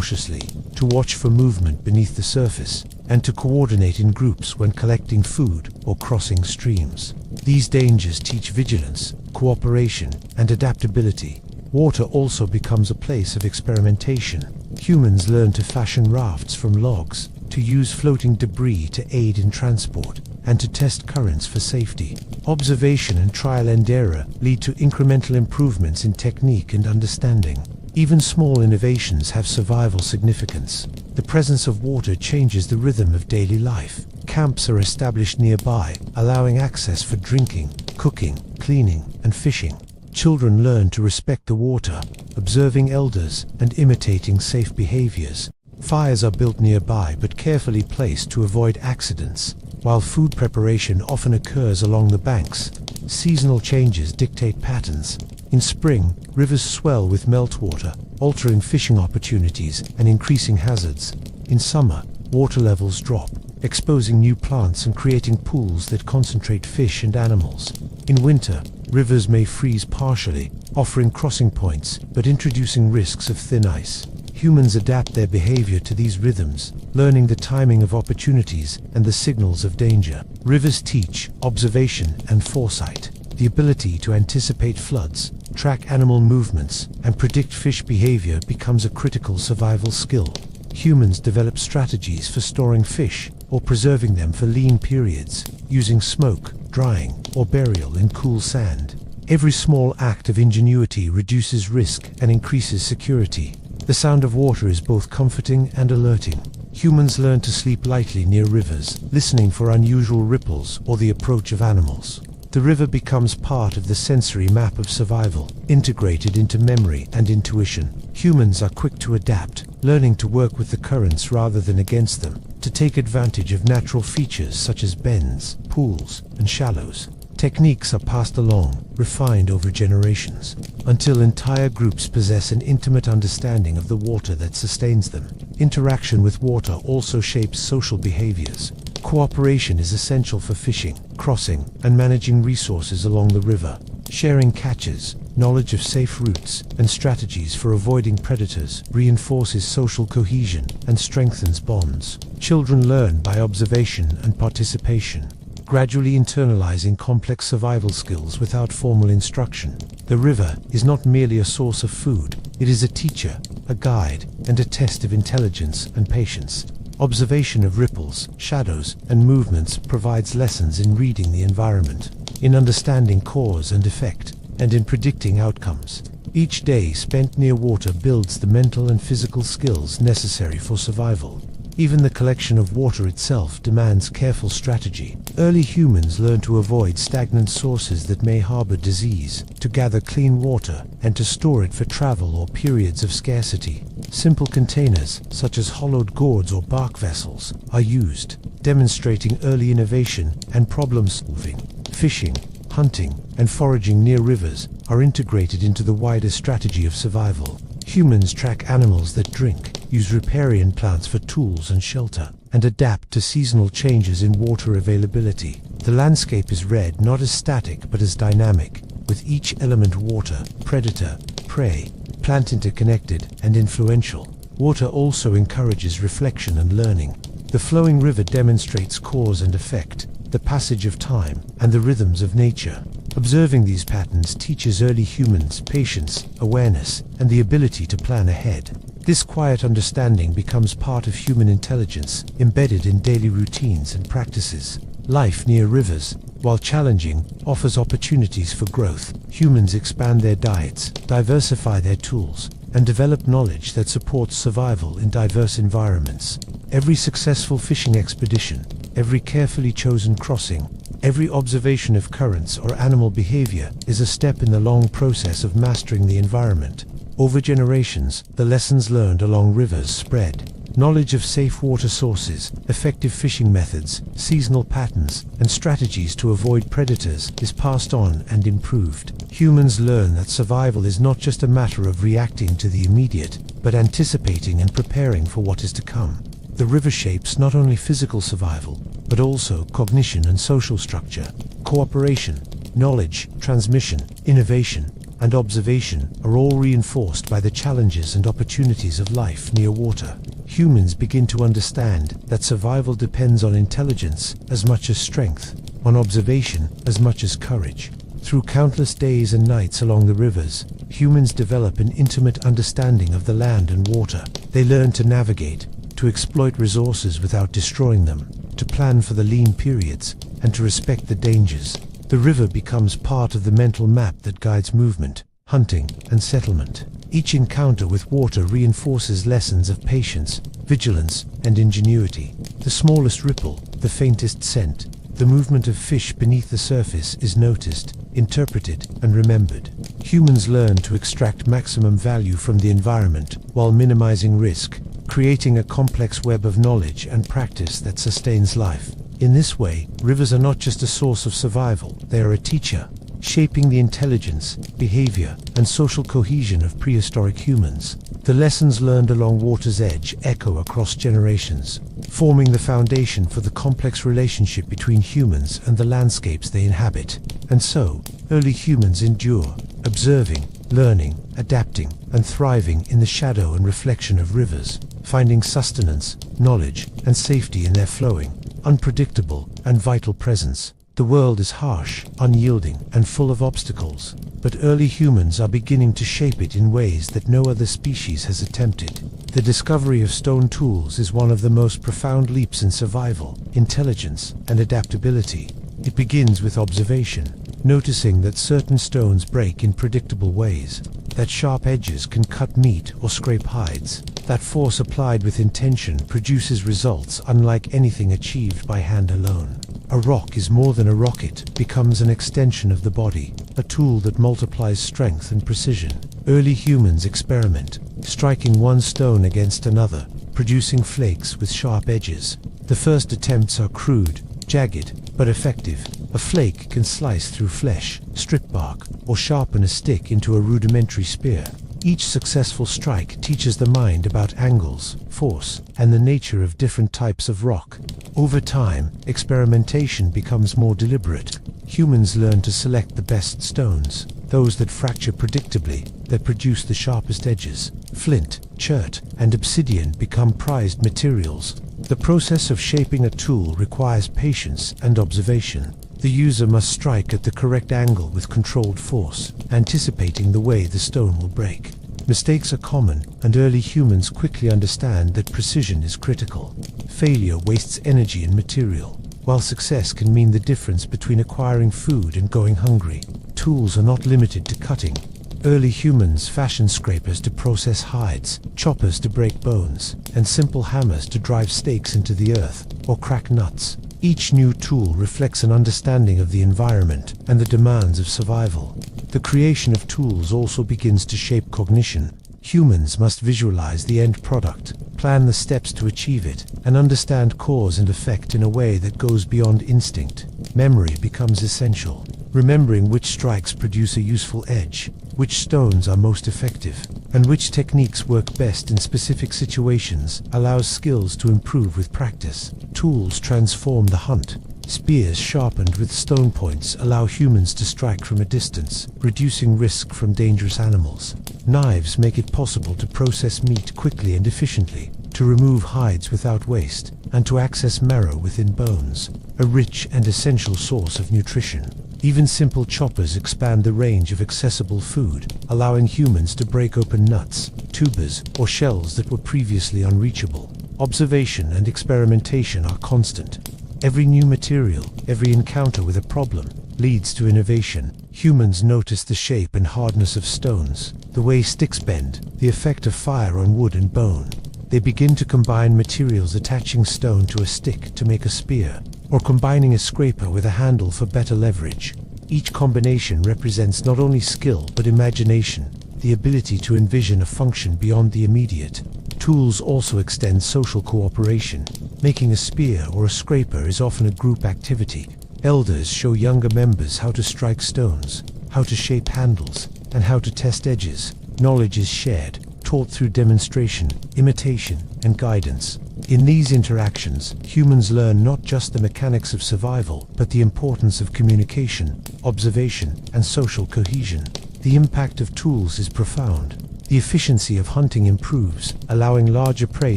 cautiously, to watch for movement beneath the surface, and to coordinate in groups when collecting food or crossing streams. These dangers teach vigilance, cooperation, and adaptability. Water also becomes a place of experimentation. Humans learn to fashion rafts from logs, to use floating debris to aid in transport, and to test currents for safety. Observation and trial and error lead to incremental improvements in technique and understanding. Even small innovations have survival significance. The presence of water changes the rhythm of daily life. Camps are established nearby, allowing access for drinking, cooking, cleaning, and fishing. Children learn to respect the water, observing elders and imitating safe behaviors. Fires are built nearby but carefully placed to avoid accidents. While food preparation often occurs along the banks, seasonal changes dictate patterns. In spring, rivers swell with meltwater, altering fishing opportunities and increasing hazards. In summer, water levels drop, exposing new plants and creating pools that concentrate fish and animals. In winter, rivers may freeze partially, offering crossing points but introducing risks of thin ice. Humans adapt their behavior to these rhythms, learning the timing of opportunities and the signals of danger. Rivers teach observation and foresight. The ability to anticipate floods, track animal movements, and predict fish behavior becomes a critical survival skill. Humans develop strategies for storing fish or preserving them for lean periods, using smoke, drying, or burial in cool sand. Every small act of ingenuity reduces risk and increases security. The sound of water is both comforting and alerting. Humans learn to sleep lightly near rivers, listening for unusual ripples or the approach of animals. The river becomes part of the sensory map of survival, integrated into memory and intuition. Humans are quick to adapt, learning to work with the currents rather than against them, to take advantage of natural features such as bends, pools, and shallows. Techniques are passed along, refined over generations, until entire groups possess an intimate understanding of the water that sustains them. Interaction with water also shapes social behaviors. Cooperation is essential for fishing, crossing, and managing resources along the river. Sharing catches, knowledge of safe routes, and strategies for avoiding predators reinforces social cohesion and strengthens bonds. Children learn by observation and participation, gradually internalizing complex survival skills without formal instruction. The river is not merely a source of food, it is a teacher, a guide, and a test of intelligence and patience. Observation of ripples, shadows, and movements provides lessons in reading the environment, in understanding cause and effect, and in predicting outcomes. Each day spent near water builds the mental and physical skills necessary for survival. Even the collection of water itself demands careful strategy. Early humans learn to avoid stagnant sources that may harbor disease, to gather clean water, and to store it for travel or periods of scarcity. Simple containers, such as hollowed gourds or bark vessels, are used, demonstrating early innovation and problem-solving. Fishing, hunting, and foraging near rivers are integrated into the wider strategy of survival. Humans track animals that drink, use riparian plants for tools and shelter, and adapt to seasonal changes in water availability. The landscape is read not as static but as dynamic, with each element water, predator, prey, plant interconnected and influential. Water also encourages reflection and learning. The flowing river demonstrates cause and effect, the passage of time, and the rhythms of nature. Observing these patterns teaches early humans patience, awareness, and the ability to plan ahead. This quiet understanding becomes part of human intelligence, embedded in daily routines and practices. Life near rivers, while challenging, offers opportunities for growth. Humans expand their diets, diversify their tools, and develop knowledge that supports survival in diverse environments. Every successful fishing expedition, every carefully chosen crossing, every observation of currents or animal behavior is a step in the long process of mastering the environment. Over generations, the lessons learned along rivers spread. Knowledge of safe water sources, effective fishing methods, seasonal patterns, and strategies to avoid predators is passed on and improved. Humans learn that survival is not just a matter of reacting to the immediate, but anticipating and preparing for what is to come. The river shapes not only physical survival, but also cognition and social structure, cooperation, knowledge, transmission, innovation, and observation are all reinforced by the challenges and opportunities of life near water. Humans begin to understand that survival depends on intelligence as much as strength, on observation as much as courage. Through countless days and nights along the rivers, humans develop an intimate understanding of the land and water. They learn to navigate, to exploit resources without destroying them, to plan for the lean periods, and to respect the dangers. The river becomes part of the mental map that guides movement, hunting, and settlement. Each encounter with water reinforces lessons of patience, vigilance, and ingenuity. The smallest ripple, the faintest scent, the movement of fish beneath the surface is noticed, interpreted, and remembered. Humans learn to extract maximum value from the environment while minimizing risk, creating a complex web of knowledge and practice that sustains life. In this way, rivers are not just a source of survival, they are a teacher, shaping the intelligence, behavior, and social cohesion of prehistoric humans. The lessons learned along water's edge echo across generations, forming the foundation for the complex relationship between humans and the landscapes they inhabit. And so, early humans endure, observing, learning, adapting, and thriving in the shadow and reflection of rivers, finding sustenance, knowledge, and safety in their flowing, unpredictable, and vital presence. The world is harsh, unyielding, and full of obstacles, but early humans are beginning to shape it in ways that no other species has attempted. The discovery of stone tools is one of the most profound leaps in survival, intelligence, and adaptability. It begins with observation, noticing that certain stones break in predictable ways, that sharp edges can cut meat or scrape hides, that force applied with intention produces results unlike anything achieved by hand alone. A rock is more than a rock, it becomes an extension of the body, a tool that multiplies strength and precision. Early humans experiment, striking one stone against another, producing flakes with sharp edges. The first attempts are crude, jagged, but effective. A flake can slice through flesh, strip bark, or sharpen a stick into a rudimentary spear. Each successful strike teaches the mind about angles, force, and the nature of different types of rock. Over time, experimentation becomes more deliberate. Humans learn to select the best stones, those that fracture predictably, that produce the sharpest edges. Flint, chert, and obsidian become prized materials. The process of shaping a tool requires patience and observation. The user must strike at the correct angle with controlled force, anticipating the way the stone will break. Mistakes are common, and early humans quickly understand that precision is critical. Failure wastes energy and material, while success can mean the difference between acquiring food and going hungry. Tools are not limited to cutting. Early humans fashioned scrapers to process hides, choppers to break bones, and simple hammers to drive stakes into the earth or crack nuts. Each new tool reflects an understanding of the environment and the demands of survival. The creation of tools also begins to shape cognition. Humans must visualize the end product, plan the steps to achieve it, and understand cause and effect in a way that goes beyond instinct. Memory becomes essential, remembering which strikes produce a useful edge, which stones are most effective, and which techniques work best in specific situations allows skills to improve with practice. Tools transform the hunt. Spears sharpened with stone points allow humans to strike from a distance, reducing risk from dangerous animals. Knives make it possible to process meat quickly and efficiently, to remove hides without waste, and to access marrow within bones, a rich and essential source of nutrition. Even simple choppers expand the range of accessible food, allowing humans to break open nuts, tubers, or shells that were previously unreachable. Observation and experimentation are constant. Every new material, every encounter with a problem, leads to innovation. Humans notice the shape and hardness of stones, the way sticks bend, the effect of fire on wood and bone. They begin to combine materials, attaching stone to a stick to make a spear, or combining a scraper with a handle for better leverage. Each combination represents not only skill but imagination, the ability to envision a function beyond the immediate. Tools also extend social cooperation. Making a spear or a scraper is often a group activity. Elders show younger members how to strike stones, how to shape handles, and how to test edges. Knowledge is shared, taught through demonstration, imitation, and guidance. In these interactions, humans learn not just the mechanics of survival, but the importance of communication, observation, and social cohesion. the impact of tools is profound. The efficiency of hunting improves, allowing larger prey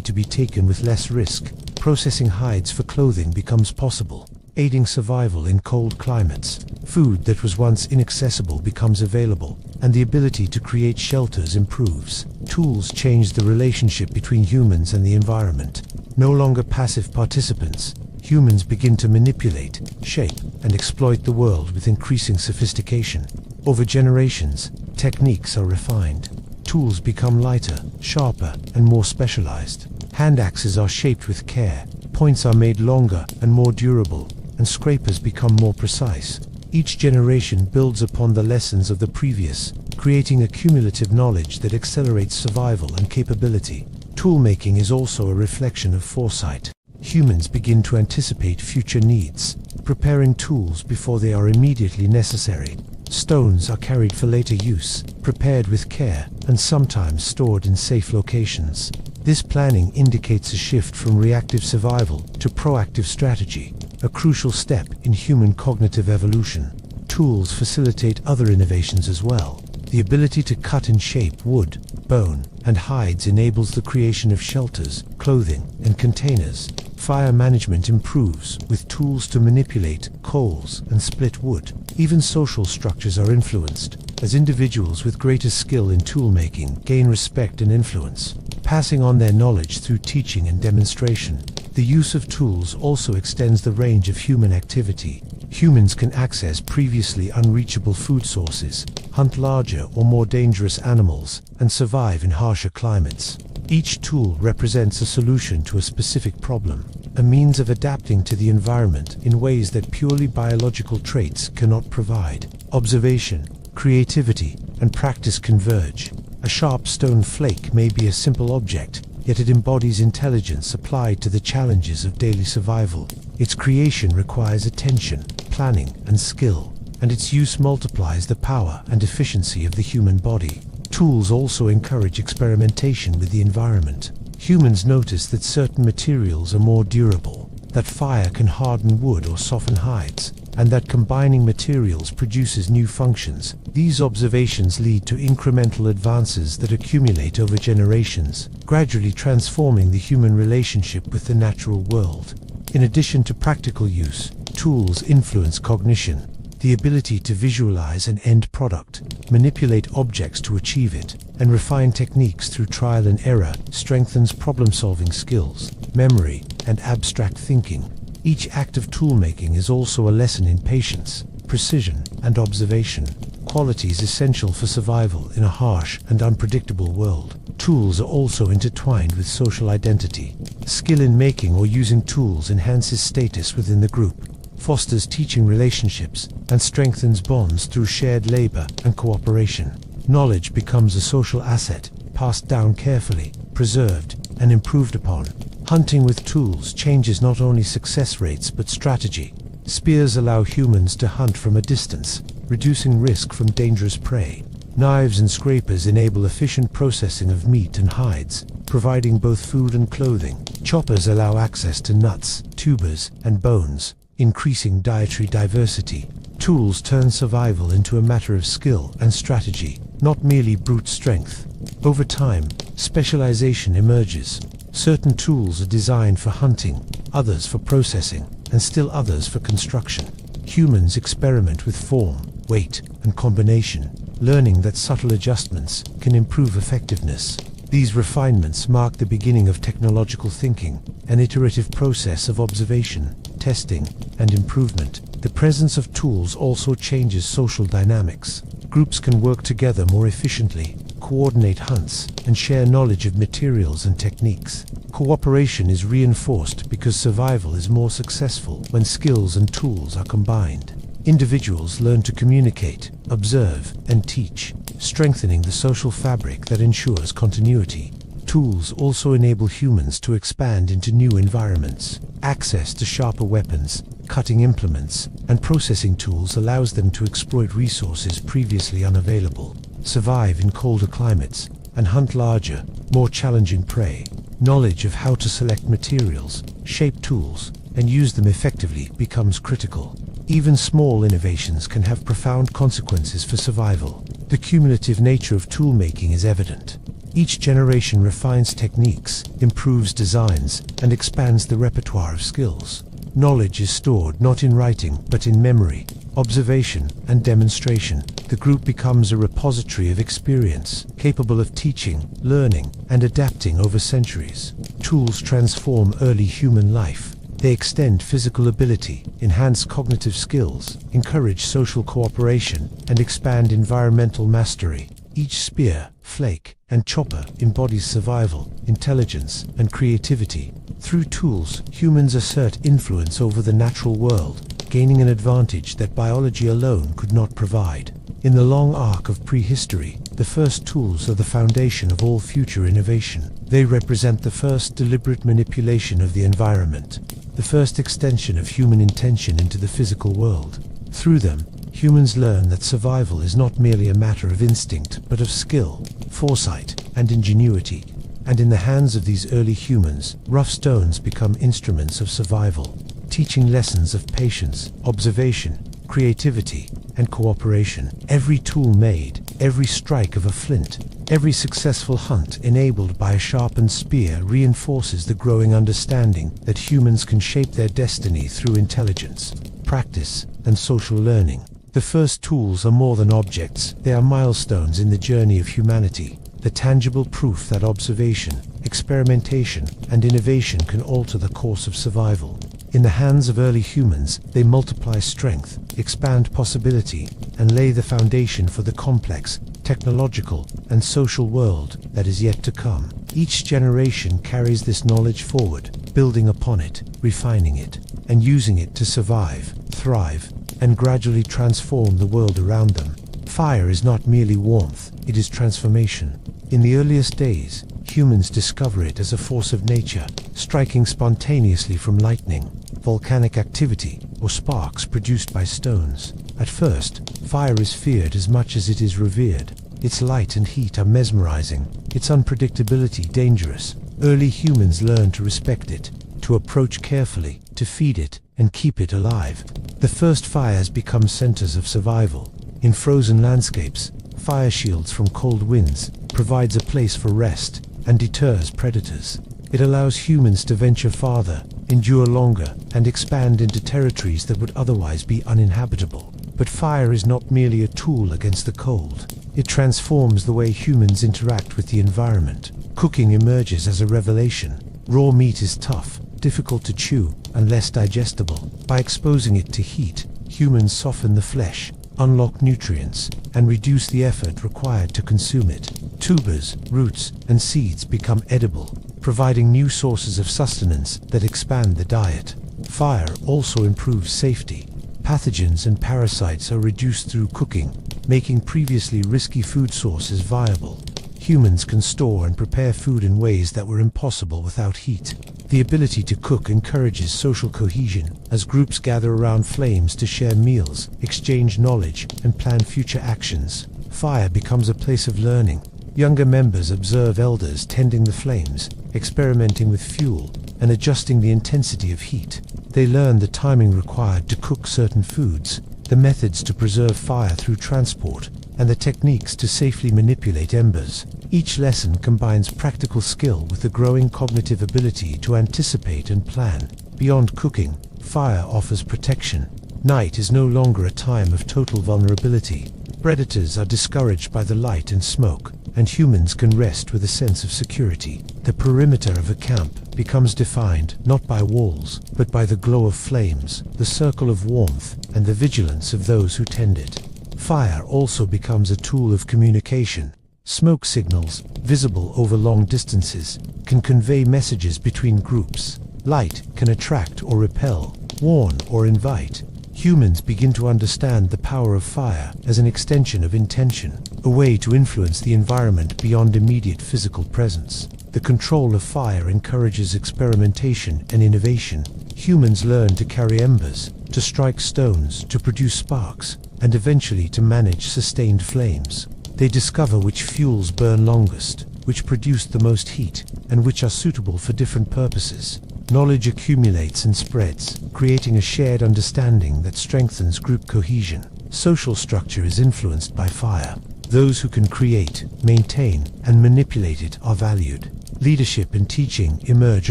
to be taken with less risk. Processing hides for clothing becomes possible, aiding survival in cold climates. Food that was once inaccessible becomes available, and the ability to create shelters improves. Tools change the relationship between humans and the environment. No longer passive participants, humans begin to manipulate, shape, and exploit the world with increasing sophistication. Over generations, techniques are refined. Tools become lighter, sharper, and more specialized. Hand axes are shaped with care, points are made longer and more durable, and scrapers become more precise. Each generation builds upon the lessons of the previous, creating a cumulative knowledge that accelerates survival and capability. Toolmaking is also a reflection of foresight. Humans begin to anticipate future needs, preparing tools before they are immediately necessary. Stones are carried for later use, prepared with care, and sometimes stored in safe locations. This planning indicates a shift from reactive survival to proactive strategy, a crucial step in human cognitive evolution. Tools facilitate other innovations as well. The ability to cut and shape wood, bone, and hides enables the creation of shelters, clothing, and containers. Fire management improves with tools to manipulate coals and split wood. Even social structures are influenced, as individuals with greater skill in toolmaking gain respect and influence, passing on their knowledge through teaching and demonstration. The use of tools also extends the range of human activity. Humans can access previously unreachable food sources, hunt larger or more dangerous animals, and survive in harsher climates. Each tool represents a solution to a specific problem, a means of adapting to the environment in ways that purely biological traits cannot provide. Observation, creativity, and practice converge. A sharp stone flake may be a simple object, yet it embodies intelligence applied to the challenges of daily survival. Its creation requires attention, planning, and skill, and its use multiplies the power and efficiency of the human body. Tools also encourage experimentation with the environment. Humans notice that certain materials are more durable, that fire can harden wood or soften hides, and that combining materials produces new functions. These observations lead to incremental advances that accumulate over generations, gradually transforming the human relationship with the natural world. In addition to practical use, tools influence cognition. The ability to visualize an end product, manipulate objects to achieve it, and refine techniques through trial and error strengthens problem-solving skills, memory, and abstract thinking. Each act of toolmaking is also a lesson in patience, precision, and observation, qualities essential for survival in a harsh and unpredictable world. Tools are also intertwined with social identity. Skill in making or using tools enhances status within the group, fosters teaching relationships, and strengthens bonds through shared labor and cooperation. Knowledge becomes a social asset, passed down carefully, preserved, and improved upon. Hunting with tools changes not only success rates but strategy. Spears allow humans to hunt from a distance, reducing risk from dangerous prey. Knives and scrapers enable efficient processing of meat and hides, providing both food and clothing. Choppers allow access to nuts, tubers, and bones, increasing dietary diversity. Tools turn survival into a matter of skill and strategy, not merely brute strength. Over time, specialization emerges. Certain tools are designed for hunting, others for processing, and still others for construction. Humans experiment with form, weight, and combination, learning that subtle adjustments can improve effectiveness. These refinements mark the beginning of technological thinking, an iterative process of observation, testing, and improvement. The presence of tools also changes social dynamics. Groups can work together more efficiently, coordinate hunts, and share knowledge of materials and techniques. Cooperation is reinforced because survival is more successful when skills and tools are combined. Individuals learn to communicate, observe, and teach, strengthening the social fabric that ensures continuity. Tools also enable humans to expand into new environments. Access to sharper weapons, cutting implements, and processing tools allows them to exploit resources previously unavailable, survive in colder climates, and hunt larger, more challenging prey. Knowledge of how to select materials, shape tools, and use them effectively becomes critical. Even small innovations can have profound consequences for survival. The cumulative nature of toolmaking is evident. Each generation refines techniques, improves designs, and expands the repertoire of skills. Knowledge is stored not in writing, but in memory, observation, and demonstration. The group becomes a repository of experience, capable of teaching, learning, and adapting over centuries. Tools transform early human life. They extend physical ability, enhance cognitive skills, encourage social cooperation, and expand environmental mastery. Each spear, flake, and chopper embodies survival, intelligence, and creativity. Through tools, humans assert influence over the natural world, gaining an advantage that biology alone could not provide. In the long arc of prehistory, the first tools are the foundation of all future innovation. They represent the first deliberate manipulation of the environment, the first extension of human intention into the physical world. Through them, humans learn that survival is not merely a matter of instinct, but of skill, foresight, and ingenuity. And in the hands of these early humans, rough stones become instruments of survival, teaching lessons of patience, observation, creativity, and cooperation. Every tool made, every strike of a flint, every successful hunt enabled by a sharpened spear reinforces the growing understanding that humans can shape their destiny through intelligence, practice, and social learning. The first tools are more than objects, they are milestones in the journey of humanity, the tangible proof that observation, experimentation, and innovation can alter the course of survival. In the hands of early humans, they multiply strength, expand possibility, and lay the foundation for the complex, technological, and social world that is yet to come. Each generation carries this knowledge forward, building upon it, refining it, and using it to survive, thrive, and gradually transform the world around them. Fire is not merely warmth, it is transformation. In the earliest days, humans discover it as a force of nature, striking spontaneously from lightning, volcanic activity, or sparks produced by stones. At first, fire is feared as much as it is revered. Its light and heat are mesmerizing, its unpredictability dangerous. Early humans learn to respect it, to approach carefully, to feed it, and keep it alive. The first fires become centers of survival. In frozen landscapes, fire shields from cold winds provides a place for rest and deters predators. It allows humans to venture farther, endure longer, and expand into territories that would otherwise be uninhabitable. But fire is not merely a tool against the cold. It transforms the way humans interact with the environment. Cooking emerges as a revelation. Raw meat is tough, difficult to chew, and less digestible. By exposing it to heat, humans soften the flesh, unlock nutrients, and reduce the effort required to consume it. Tubers, roots, and seeds become edible, providing new sources of sustenance that expand the diet. Fire also improves safety. Pathogens and parasites are reduced through cooking, making previously risky food sources viable. Humans can store and prepare food in ways that were impossible without heat. The ability to cook encourages social cohesion, as groups gather around flames to share meals, exchange knowledge, and plan future actions. Fire becomes a place of learning. Younger members observe elders tending the flames, experimenting with fuel, and adjusting the intensity of heat. They learn the timing required to cook certain foods, the methods to preserve fire through transport, and the techniques to safely manipulate embers. Each lesson combines practical skill with the growing cognitive ability to anticipate and plan. Beyond cooking, fire offers protection. Night is no longer a time of total vulnerability. Predators are discouraged by the light and smoke, and humans can rest with a sense of security. The perimeter of a camp becomes defined not by walls, but by the glow of flames, the circle of warmth, and the vigilance of those who tend it. Fire also becomes a tool of communication. Smoke signals, visible over long distances, can convey messages between groups. Light can attract or repel, warn or invite. Humans begin to understand the power of fire as an extension of intention, a way to influence the environment beyond immediate physical presence. The control of fire encourages experimentation and innovation. Humans learn to carry embers, to strike stones, to produce sparks, and eventually to manage sustained flames. They discover which fuels burn longest, which produce the most heat, and which are suitable for different purposes. Knowledge accumulates and spreads, creating a shared understanding that strengthens group cohesion. Social structure is influenced by fire. Those who can create, maintain, and manipulate it are valued. Leadership and teaching emerge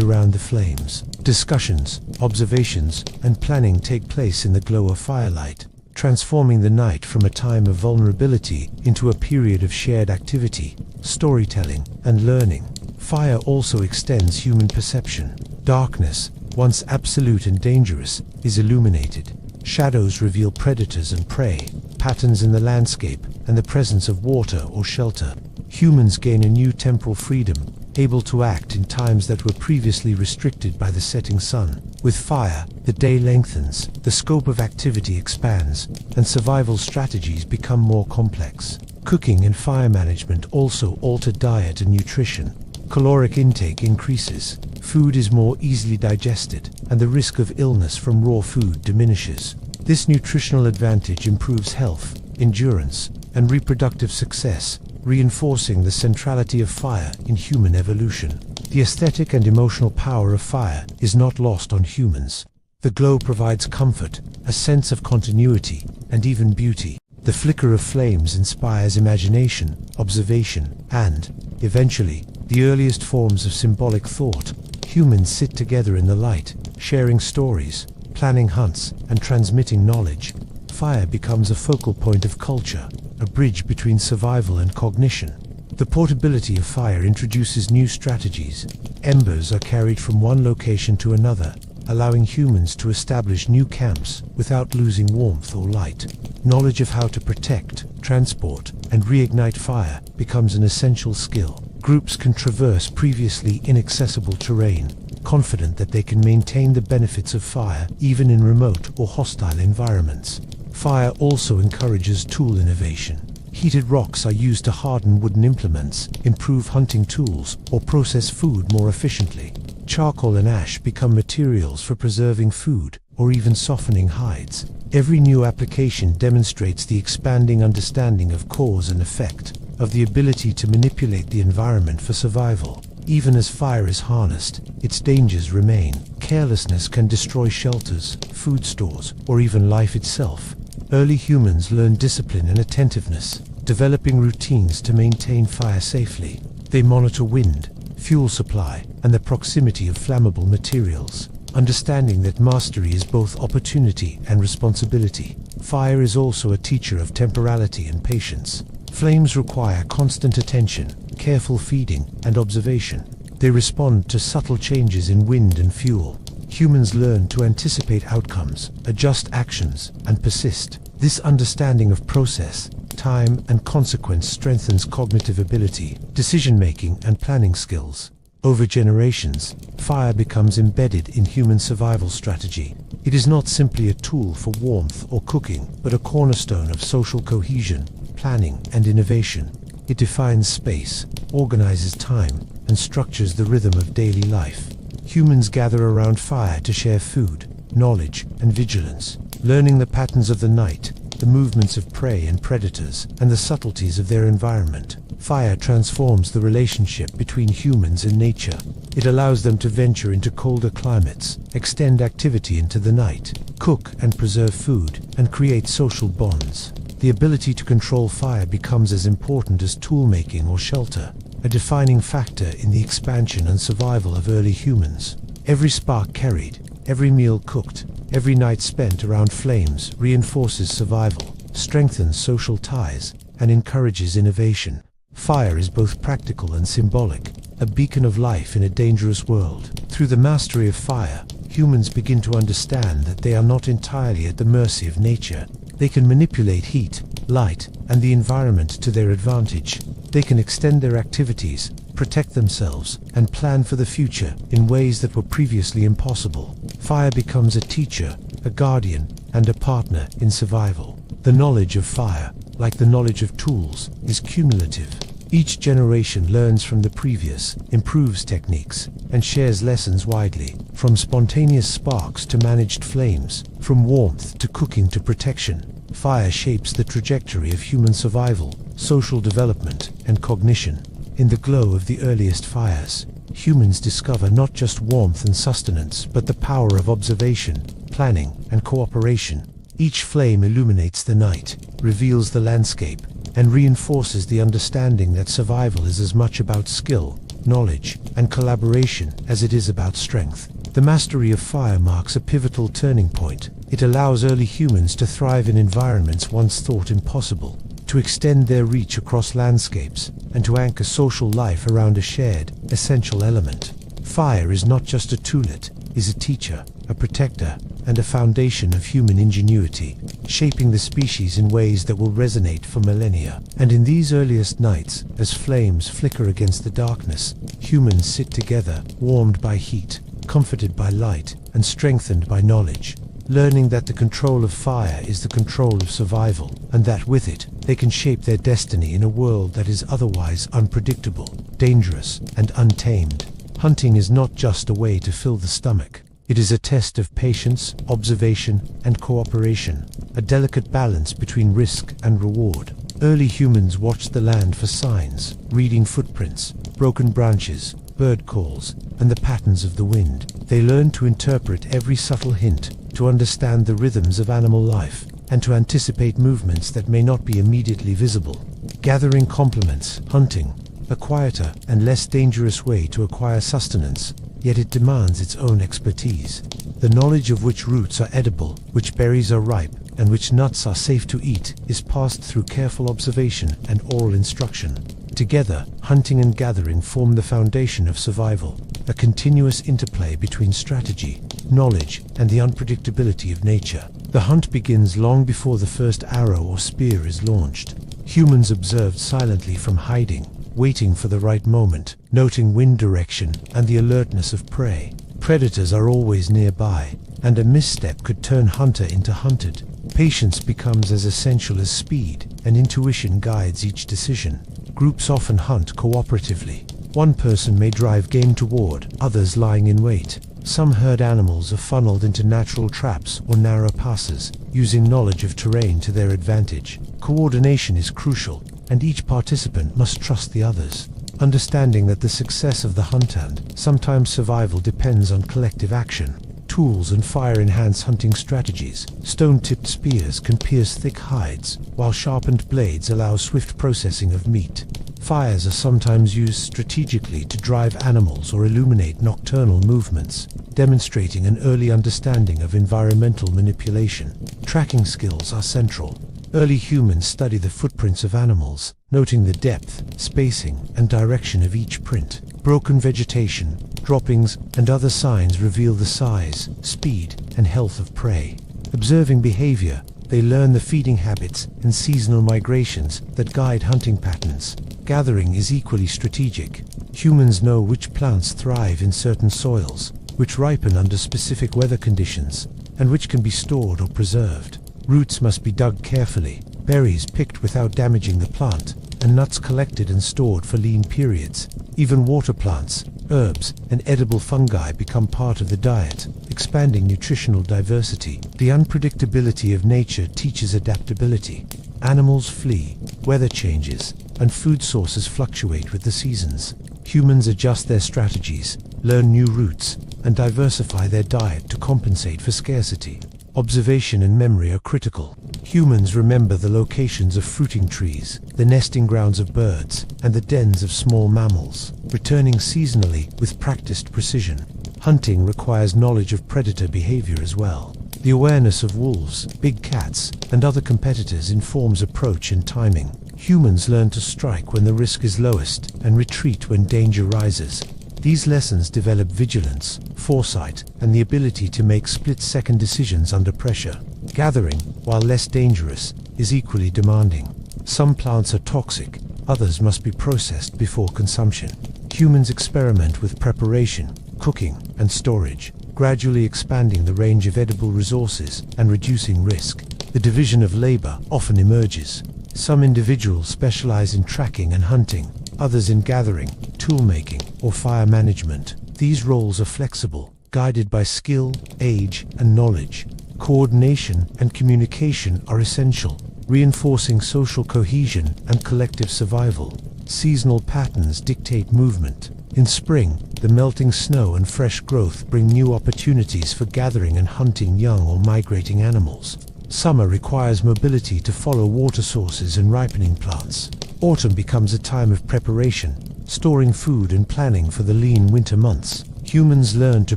around the flames. Discussions, observations, and planning take place in the glow of firelight, transforming the night from a time of vulnerability into a period of shared activity, storytelling, and learning. Fire also extends human perception. Darkness, once absolute and dangerous, is illuminated. Shadows reveal predators and prey, patterns in the landscape, and the presence of water or shelter. Humans gain a new temporal freedom, able to act in times that were previously restricted by the setting sun. With fire, the day lengthens, the scope of activity expands, and survival strategies become more complex. Cooking and fire management also alter diet and nutrition. Caloric intake increases, food is more easily digested, and the risk of illness from raw food diminishes. This nutritional advantage improves health, endurance, and reproductive success, reinforcing the centrality of fire in human evolution. The aesthetic and emotional power of fire is not lost on humans. The glow provides comfort, a sense of continuity, and even beauty. The flicker of flames inspires imagination, observation, and, eventually, the earliest forms of symbolic thought. Humans sit together in the light, sharing stories, planning hunts, and transmitting knowledge. Fire becomes a focal point of culture, a bridge between survival and cognition. The portability of fire introduces new strategies. Embers are carried from one location to another, allowing humans to establish new camps without losing warmth or light. Knowledge of how to protect, transport, and reignite fire becomes an essential skill. Groups can traverse previously inaccessible terrain, confident that they can maintain the benefits of fire even in remote or hostile environments. Fire also encourages tool innovation. Heated rocks are used to harden wooden implements, improve hunting tools, or process food more efficiently. Charcoal and ash become materials for preserving food, or even softening hides. Every new application demonstrates the expanding understanding of cause and effect, of the ability to manipulate the environment for survival. Even as fire is harnessed, its dangers remain. Carelessness can destroy shelters, food stores, or even life itself. Early humans learned discipline and attentiveness, developing routines to maintain fire safely. They monitor wind, fuel supply, and the proximity of flammable materials, understanding that mastery is both opportunity and responsibility. Fire is also a teacher of temporality and patience. Flames require constant attention, careful feeding, and observation. They respond to subtle changes in wind and fuel. Humans learn to anticipate outcomes, adjust actions, and persist. This understanding of process, time, and consequence strengthens cognitive ability, decision-making, and planning skills. Over generations, fire becomes embedded in human survival strategy. It is not simply a tool for warmth or cooking, but a cornerstone of social cohesion, planning, and innovation. It defines space, organizes time, and structures the rhythm of daily life. Humans gather around fire to share food, knowledge, and vigilance, learning the patterns of the night, the movements of prey and predators, and the subtleties of their environment. Fire transforms the relationship between humans and nature. It allows them to venture into colder climates, extend activity into the night, cook and preserve food, and create social bonds. The ability to control fire becomes as important as tool-making or shelter, a defining factor in the expansion and survival of early humans. Every spark carried, every meal cooked, every night spent around flames reinforces survival, strengthens social ties, and encourages innovation. Fire is both practical and symbolic, a beacon of life in a dangerous world. Through the mastery of fire, humans begin to understand that they are not entirely at the mercy of nature. They can manipulate heat, light, and the environment to their advantage. They can extend their activities, protect themselves, and plan for the future in ways that were previously impossible. Fire becomes a teacher, a guardian, and a partner in survival. The knowledge of fire, like the knowledge of tools, is cumulative. Each generation learns from the previous, improves techniques, and shares lessons widely. From spontaneous sparks to managed flames, from warmth to cooking to protection, fire shapes the trajectory of human survival, social development, and cognition. In the glow of the earliest fires, humans discover not just warmth and sustenance, but the power of observation, planning, and cooperation. Each flame illuminates the night, reveals the landscape, and reinforces the understanding that survival is as much about skill, knowledge, and collaboration as it is about strength. The mastery of fire marks a pivotal turning point. It allows early humans to thrive in environments once thought impossible, to extend their reach across landscapes, and to anchor social life around a shared, essential element. Fire is not just a tool, it is a teacher, a protector, and a foundation of human ingenuity, shaping the species in ways that will resonate for millennia. And in these earliest nights, as flames flicker against the darkness, humans sit together, warmed by heat, comforted by light, and strengthened by knowledge, learning that the control of fire is the control of survival, and that with it, they can shape their destiny in a world that is otherwise unpredictable, dangerous, and untamed. Hunting is not just a way to fill the stomach. It is a test of patience, observation, and cooperation, a delicate balance between risk and reward. Early humans watched the land for signs, reading footprints, broken branches, bird calls, and the patterns of the wind. They learned to interpret every subtle hint, to understand the rhythms of animal life, and to anticipate movements that may not be immediately visible. Gathering complements hunting, a quieter and less dangerous way to acquire sustenance, yet it demands its own expertise. The knowledge of which roots are edible, which berries are ripe, and which nuts are safe to eat is passed through careful observation and oral instruction. Together, hunting and gathering form the foundation of survival, a continuous interplay between strategy, knowledge, and the unpredictability of nature. The hunt begins long before the first arrow or spear is launched. Humans observed silently from hiding, waiting for the right moment, noting wind direction and the alertness of prey. Predators are always nearby, and a misstep could turn hunter into hunted. Patience becomes as essential as speed, and intuition guides each decision. Groups often hunt cooperatively. One person may drive game toward, others lying in wait. Some herd animals are funneled into natural traps or narrow passes, using knowledge of terrain to their advantage. Coordination is crucial, and each participant must trust the others, understanding that the success of the hunt and sometimes survival depends on collective action. Tools and fire enhance hunting strategies. Stone-tipped spears can pierce thick hides, while sharpened blades allow swift processing of meat. Fires are sometimes used strategically to drive animals or illuminate nocturnal movements, demonstrating an early understanding of environmental manipulation. Tracking skills are central. Early humans study the footprints of animals, noting the depth, spacing, and direction of each print. Broken vegetation, droppings, and other signs reveal the size, speed, and health of prey. Observing behavior, they learn the feeding habits and seasonal migrations that guide hunting patterns. Gathering is equally strategic. Humans know which plants thrive in certain soils, which ripen under specific weather conditions, and which can be stored or preserved. Roots must be dug carefully, berries picked without damaging the plant, and nuts collected and stored for lean periods. Even water plants, herbs, and edible fungi become part of the diet, expanding nutritional diversity. The unpredictability of nature teaches adaptability. Animals flee, weather changes, and food sources fluctuate with the seasons. Humans adjust their strategies, learn new routes, and diversify their diet to compensate for scarcity. Observation and memory are critical. Humans remember the locations of fruiting trees, the nesting grounds of birds, and the dens of small mammals, returning seasonally with practiced precision. Hunting requires knowledge of predator behavior as well. The awareness of wolves, big cats, and other competitors informs approach and timing. Humans learn to strike when the risk is lowest and retreat when danger rises. These lessons develop vigilance, foresight, and the ability to make split-second decisions under pressure. Gathering, while less dangerous, is equally demanding. Some plants are toxic, others must be processed before consumption. Humans experiment with preparation, cooking, and storage, gradually expanding the range of edible resources and reducing risk. The division of labor often emerges. Some individuals specialize in tracking and hunting, others in gathering, tool-making, or fire management. These roles are flexible, guided by skill, age, and knowledge. Coordination and communication are essential, reinforcing social cohesion and collective survival. Seasonal patterns dictate movement. In spring, the melting snow and fresh growth bring new opportunities for gathering and hunting young or migrating animals. Summer requires mobility to follow water sources and ripening plants. Autumn becomes a time of preparation, storing food and planning for the lean winter months. Humans learn to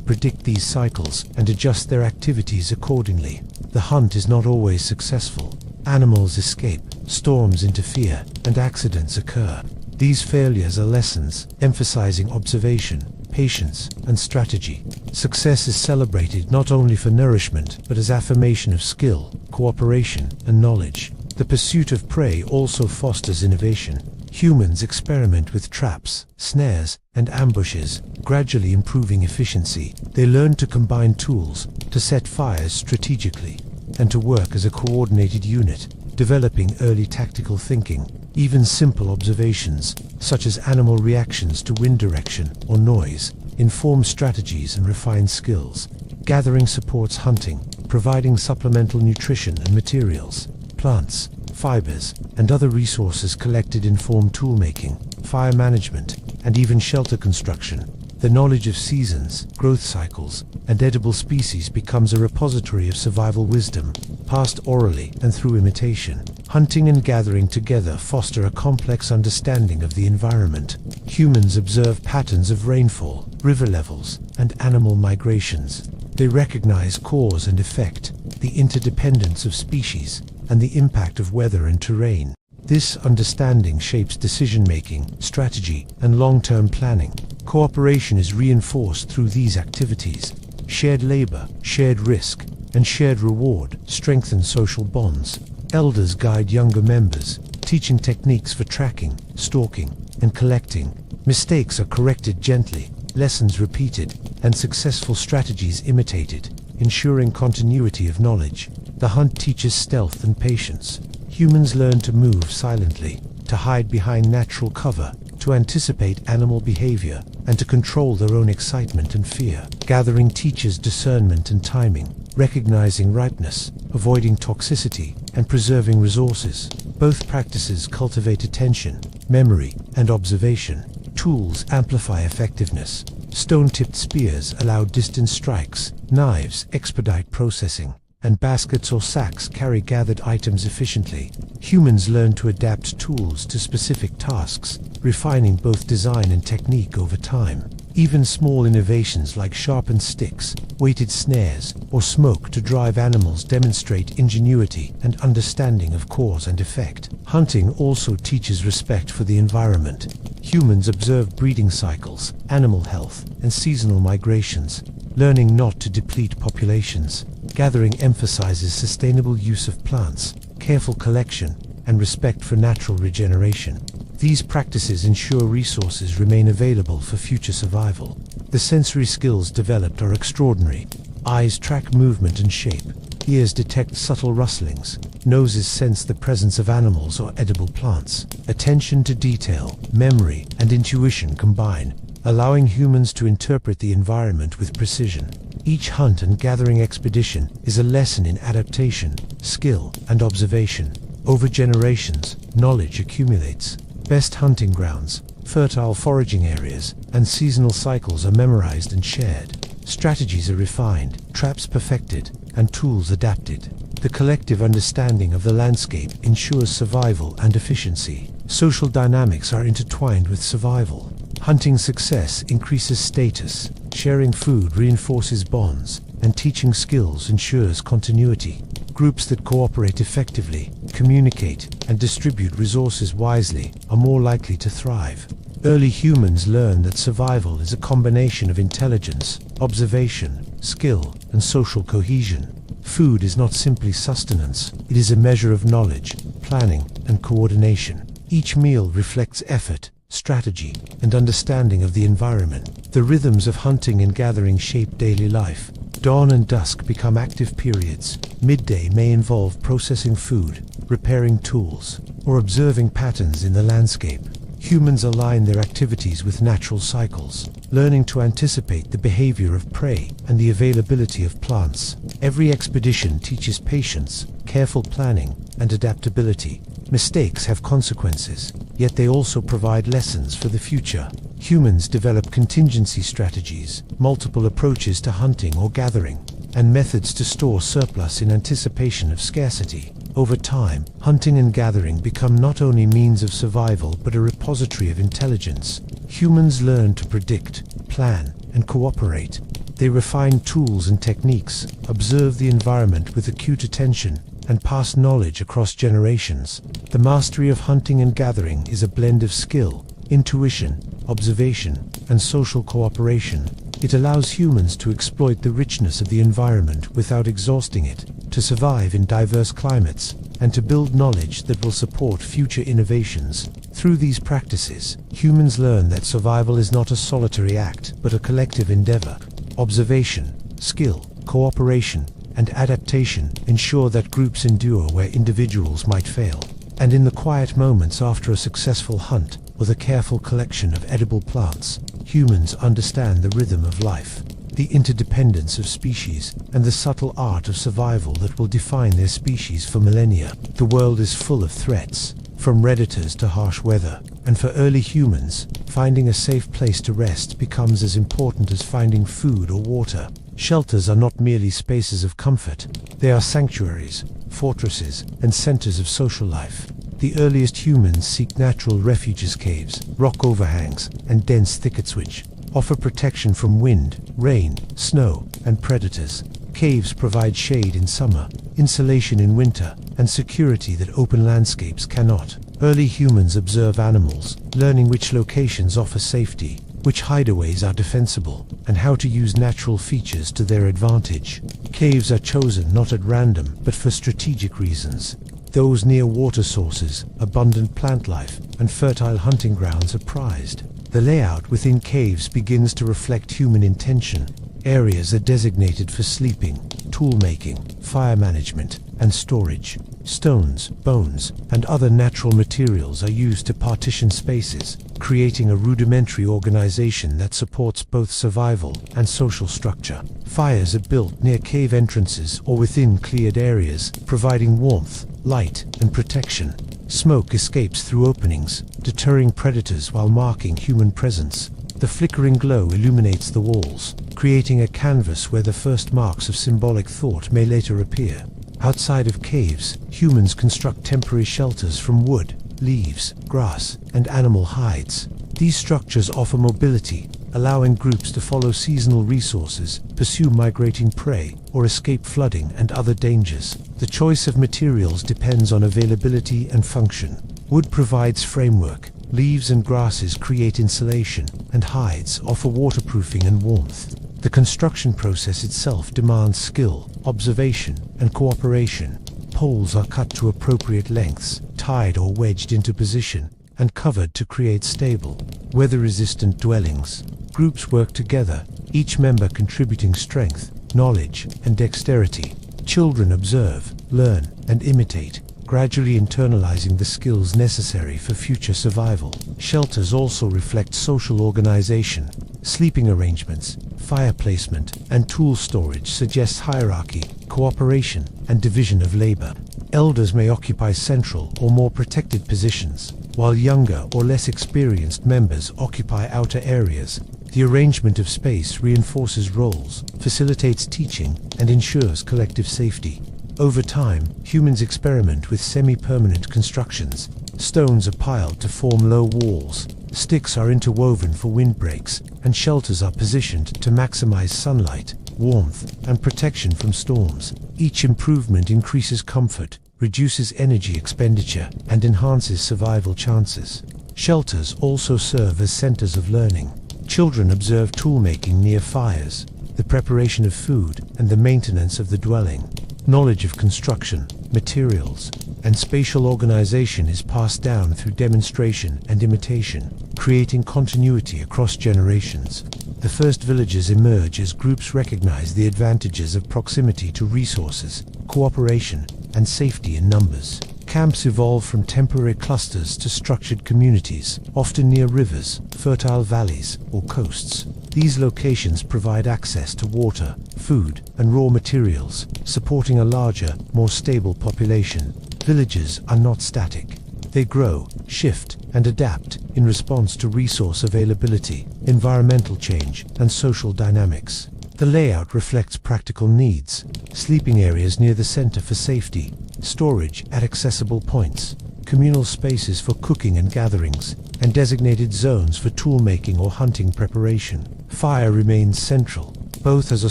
predict these cycles and adjust their activities accordingly. The hunt is not always successful. Animals escape, storms interfere, and accidents occur. These failures are lessons, emphasizing observation, patience, and strategy. Success is celebrated not only for nourishment, but as affirmation of skill, cooperation, and knowledge. The pursuit of prey also fosters innovation. Humans experiment with traps, snares, and ambushes, gradually improving efficiency. They learn to combine tools, to set fires strategically, and to work as a coordinated unit, developing early tactical thinking. Even simple observations, such as animal reactions to wind direction or noise, inform strategies and refine skills. Gathering supports hunting, providing supplemental nutrition and materials. Plants, fibers, and other resources collected inform toolmaking, fire management, and even shelter construction. The knowledge of seasons, growth cycles, and edible species becomes a repository of survival wisdom, passed orally and through imitation. Hunting and gathering together foster a complex understanding of the environment. Humans observe patterns of rainfall, river levels, and animal migrations. They recognize cause and effect, the interdependence of species, and the impact of weather and terrain. This understanding shapes decision-making, strategy, and long-term planning. Cooperation is reinforced through these activities. Shared labor, shared risk, and shared reward strengthen social bonds. Elders guide younger members, teaching techniques for tracking, stalking, and collecting. Mistakes are corrected gently, lessons repeated, and successful strategies imitated, ensuring continuity of knowledge. The hunt teaches stealth and patience. Humans learn to move silently, to hide behind natural cover, to anticipate animal behavior, and to control their own excitement and fear. Gathering teaches discernment and timing, recognizing ripeness, avoiding toxicity, and preserving resources. Both practices cultivate attention, memory, and observation. Tools amplify effectiveness. Stone-tipped spears allow distance strikes, knives expedite processing, and baskets or sacks carry gathered items efficiently. Humans learn to adapt tools to specific tasks, refining both design and technique over time. Even small innovations like sharpened sticks, weighted snares, or smoke to drive animals demonstrate ingenuity and understanding of cause and effect. Hunting also teaches respect for the environment. Humans observe breeding cycles, animal health, and seasonal migrations, learning not to deplete populations. Gathering emphasizes sustainable use of plants, careful collection, and respect for natural regeneration. These practices ensure resources remain available for future survival. The sensory skills developed are extraordinary. Eyes track movement and shape. Ears detect subtle rustlings. Noses sense the presence of animals or edible plants. Attention to detail, memory, and intuition combine, allowing humans to interpret the environment with precision. Each hunt and gathering expedition is a lesson in adaptation, skill, and observation. Over generations, knowledge accumulates. Best hunting grounds, fertile foraging areas, and seasonal cycles are memorized and shared. Strategies are refined, traps perfected, and tools adapted. The collective understanding of the landscape ensures survival and efficiency. Social dynamics are intertwined with survival. Hunting success increases status, sharing food reinforces bonds, and teaching skills ensures continuity. Groups that cooperate effectively, communicate, and distribute resources wisely are more likely to thrive. Early humans learn that survival is a combination of intelligence, observation, skill, and social cohesion. Food is not simply sustenance, it is a measure of knowledge, planning, and coordination. Each meal reflects effort, strategy, and understanding of the environment. The rhythms of hunting and gathering shape daily life. Dawn and dusk become active periods. Midday may involve processing food, repairing tools, or observing patterns in the landscape. Humans align their activities with natural cycles, learning to anticipate the behavior of prey and the availability of plants. Every expedition teaches patience, careful planning, and adaptability. Mistakes have consequences, yet they also provide lessons for the future. Humans develop contingency strategies, multiple approaches to hunting or gathering, and methods to store surplus in anticipation of scarcity. Over time, hunting and gathering become not only means of survival but a repository of intelligence. Humans learn to predict, plan, and cooperate. They refine tools and techniques, observe the environment with acute attention, and pass knowledge across generations. The mastery of hunting and gathering is a blend of skill, intuition, observation, and social cooperation. It allows humans to exploit the richness of the environment without exhausting it, to survive in diverse climates, and to build knowledge that will support future innovations. Through these practices, humans learn that survival is not a solitary act, but a collective endeavor. Observation, skill, cooperation, and adaptation ensure that groups endure where individuals might fail. And in the quiet moments after a successful hunt, or the careful collection of edible plants, humans understand the rhythm of life, the interdependence of species, and the subtle art of survival that will define their species for millennia. The world is full of threats, from predators to harsh weather, and for early humans, finding a safe place to rest becomes as important as finding food or water. Shelters are not merely spaces of comfort, they are sanctuaries, fortresses, and centers of social life. The earliest humans seek natural refuges, caves, rock overhangs, and dense thickets which offer protection from wind, rain, snow, and predators. Caves provide shade in summer, insulation in winter, and security that open landscapes cannot. Early humans observe animals, learning which locations offer safety, which hideaways are defensible, and how to use natural features to their advantage. Caves are chosen not at random, but for strategic reasons. Those near water sources, abundant plant life, and fertile hunting grounds are prized. The layout within caves begins to reflect human intention. Areas are designated for sleeping, tool-making, fire management, and storage. Stones, bones, and other natural materials are used to partition spaces, creating a rudimentary organization that supports both survival and social structure. Fires are built near cave entrances or within cleared areas, providing warmth, light, and protection. Smoke escapes through openings, deterring predators while marking human presence. The flickering glow illuminates the walls, creating a canvas where the first marks of symbolic thought may later appear. Outside of caves, humans construct temporary shelters from wood, leaves, grass, and animal hides. These structures offer mobility, allowing groups to follow seasonal resources, pursue migrating prey, or escape flooding and other dangers. The choice of materials depends on availability and function. Wood provides framework, leaves and grasses create insulation, and hides offer waterproofing and warmth. The construction process itself demands skill, observation, and cooperation. Poles are cut to appropriate lengths, tied or wedged into position, and covered to create stable, weather-resistant dwellings. Groups work together, each member contributing strength, knowledge, and dexterity. Children observe, learn, and imitate, gradually internalizing the skills necessary for future survival. Shelters also reflect social organization. Sleeping arrangements, fire placement, and tool storage suggest hierarchy, cooperation, and division of labor. Elders may occupy central or more protected positions, while younger or less experienced members occupy outer areas. The arrangement of space reinforces roles, facilitates teaching, and ensures collective safety. Over time, humans experiment with semi-permanent constructions. Stones are piled to form low walls, sticks are interwoven for windbreaks, and shelters are positioned to maximize sunlight, warmth, and protection from storms. Each improvement increases comfort, reduces energy expenditure, and enhances survival chances. Shelters also serve as centers of learning. Children observe tool-making near fires, the preparation of food, and the maintenance of the dwelling. Knowledge of construction, materials, and spatial organization is passed down through demonstration and imitation, creating continuity across generations. The first villages emerge as groups recognize the advantages of proximity to resources, cooperation, and safety in numbers. Camps evolve from temporary clusters to structured communities, often near rivers, fertile valleys, or coasts. These locations provide access to water, food, and raw materials, supporting a larger, more stable population. Villages are not static. They grow, shift, and adapt in response to resource availability, environmental change, and social dynamics. The layout reflects practical needs: sleeping areas near the center for safety, storage at accessible points, communal spaces for cooking and gatherings, and designated zones for tool-making or hunting preparation. Fire remains central, both as a